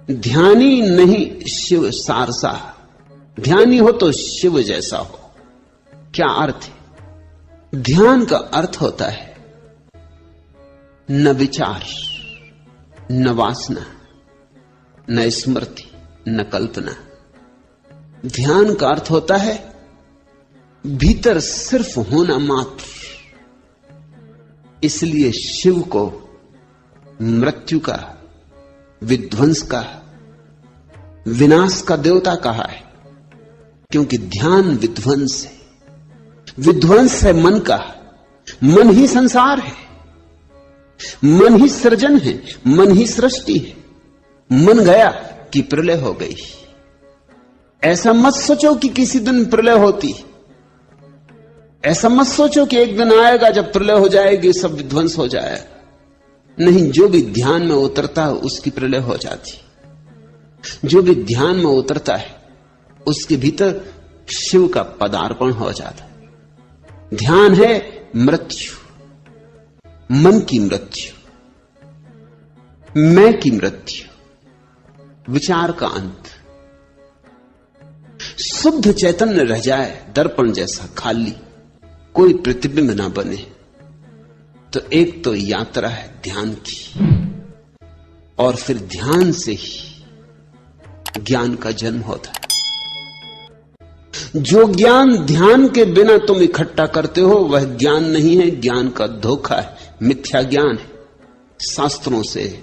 ध्यानी नहीं शिव सारसा, ध्यानी हो तो शिव जैसा हो। क्या अर्थ है? ध्यान का अर्थ होता है न विचार, न वासना, न स्मृति, न कल्पना। ध्यान का अर्थ होता है भीतर सिर्फ होना मात्र। इसलिए शिव को मृत्यु का, विध्वंस का, विनाश का देवता कहा है, क्योंकि ध्यान विध्वंस है। विध्वंस है मन का। मन ही संसार है, मन ही सृजन है, मन ही सृष्टि है। मन गया कि प्रलय हो गई। ऐसा मत सोचो कि किसी दिन प्रलय होती, ऐसा मत सोचो कि एक दिन आएगा जब प्रलय हो जाएगी, सब विध्वंस हो जाएगा। नहीं, जो भी ध्यान में उतरता है उसकी प्रलय हो जाती। जो भी ध्यान में उतरता है उसके भीतर शिव का पदार्पण हो जाता है। ध्यान है मृत्यु, मन की मृत्यु, मैं की मृत्यु, विचार का अंत। शुद्ध चैतन्य रह जाए, दर्पण जैसा खाली, कोई प्रतिबिंब ना बने, तो एक तो यात्रा है ध्यान की, और फिर ध्यान से ही ज्ञान का जन्म होता है। जो ज्ञान ध्यान के बिना तुम इकट्ठा करते हो वह ज्ञान नहीं है, ज्ञान का धोखा है, मिथ्या ज्ञान है। शास्त्रों से,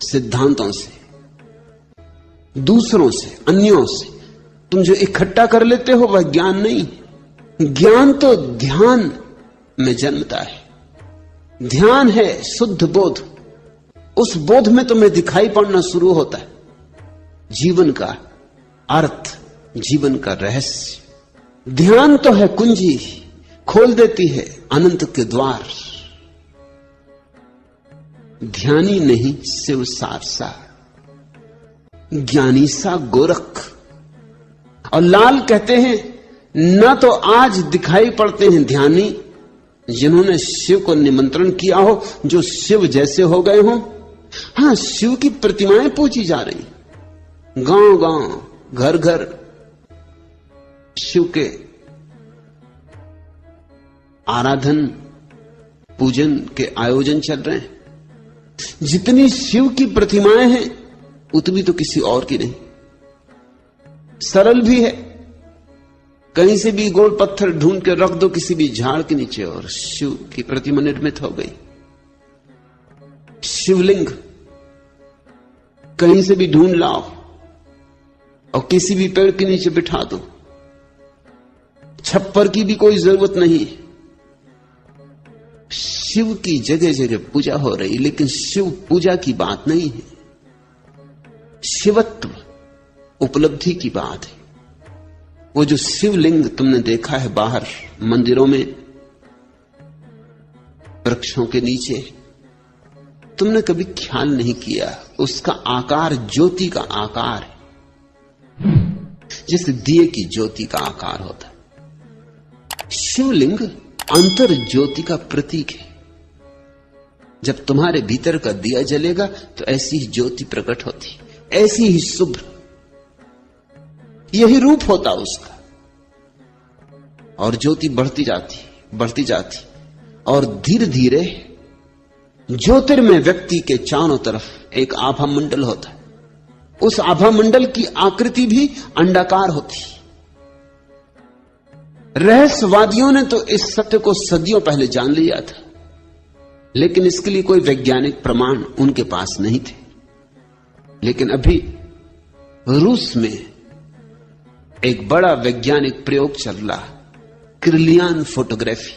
सिद्धांतों से, दूसरों से, अन्यों से तुम जो इकट्ठा कर लेते हो वह ज्ञान नहीं। ज्ञान तो ध्यान में जन्मता है। ध्यान है शुद्ध बोध। उस बोध में तुम्हें दिखाई पड़ना शुरू होता है जीवन का अर्थ, जीवन का रहस्य। ध्यान तो है कुंजी, खोल देती है अनंत के द्वार। ध्यानी नहीं शिव सारसा, ज्ञानी सा गोरख। और लाल कहते हैं न तो आज दिखाई पड़ते हैं ध्यानी जिन्होंने शिव को निमंत्रण किया हो, जो शिव जैसे हो गए हो। हां, शिव की प्रतिमाएं पूजी जा रही, गांव गांव, घर घर शिव के आराधन पूजन के आयोजन चल रहे हैं। जितनी शिव की प्रतिमाएं हैं उतनी तो किसी और की नहीं। सरल भी है, कहीं से भी गोल पत्थर ढूंढ के रख दो किसी भी झाड़ के नीचे और शिव की प्रतिमा निर्मित हो गई। शिवलिंग कहीं से भी ढूंढ लाओ और किसी भी पेड़ के नीचे बिठा दो। छप्पर की भी कोई जरूरत नहीं। शिव की जगह जगह पूजा हो रही, लेकिन शिव पूजा की बात नहीं है। शिवत्व उपलब्धि की बात है। वो जो शिवलिंग तुमने देखा है बाहर मंदिरों में, वृक्षों के नीचे, तुमने कभी ख्याल नहीं किया उसका आकार ज्योति का आकार है, जैसे दिए की ज्योति का आकार होता है। शिवलिंग अंतर ज्योति का प्रतीक है। जब तुम्हारे भीतर का दिया जलेगा तो ऐसी ही ज्योति प्रकट होती, ऐसी ही शुभ्र, यही रूप होता उसका। और ज्योति बढ़ती जाती, बढ़ती जाती, और धीरे धीरे ज्योतिर्मय व्यक्ति के चारों तरफ एक आभा मंडल होता है। उस आभा मंडल की आकृति भी अंडाकार होती। रहस्यवादियों ने तो इस सत्य को सदियों पहले जान लिया था, लेकिन इसके लिए कोई वैज्ञानिक प्रमाण उनके पास नहीं थे। लेकिन अभी रूस में एक बड़ा वैज्ञानिक प्रयोग चल रहा, क्रिलियन फोटोग्राफी।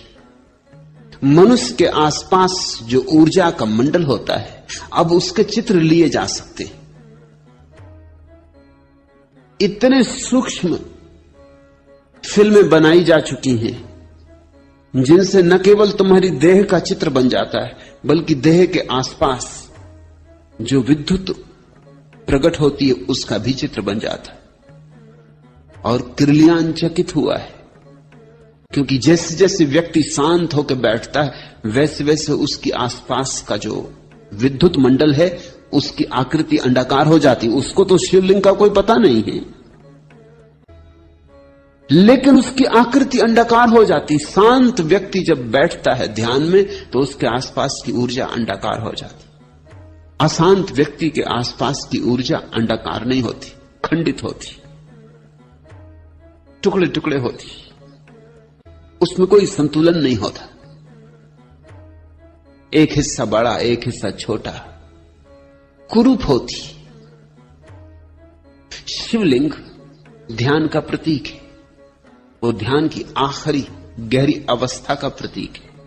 मनुष्य के आसपास जो ऊर्जा का मंडल होता है, अब उसके चित्र लिए जा सकते हैं। इतने सूक्ष्म फिल्में बनाई जा चुकी हैं जिनसे न केवल तुम्हारी देह का चित्र बन जाता है, बल्कि देह के आसपास जो विद्युत प्रकट होती है उसका भी चित्र बन जाता है। और क्रिलियन चकित हुआ है, क्योंकि जैसे जैसे व्यक्ति शांत होकर बैठता है वैसे वैसे उसके आसपास का जो विद्युत मंडल है उसकी आकृति अंडाकार हो जाती। उसको तो शिवलिंग का कोई पता नहीं है, लेकिन उसकी आकृति अंडाकार हो जाती। शांत व्यक्ति जब बैठता है ध्यान में तो उसके आसपास की ऊर्जा अंडाकार हो जाती। अशांत व्यक्ति के आसपास की ऊर्जा अंडाकार नहीं होती, खंडित होती, टुकड़े टुकड़े होती, उसमें कोई संतुलन नहीं होता। एक हिस्सा बड़ा, एक हिस्सा छोटा, कुरूप होती। शिवलिंग ध्यान का प्रतीक है, वो ध्यान की आखिरी गहरी अवस्था का प्रतीक है।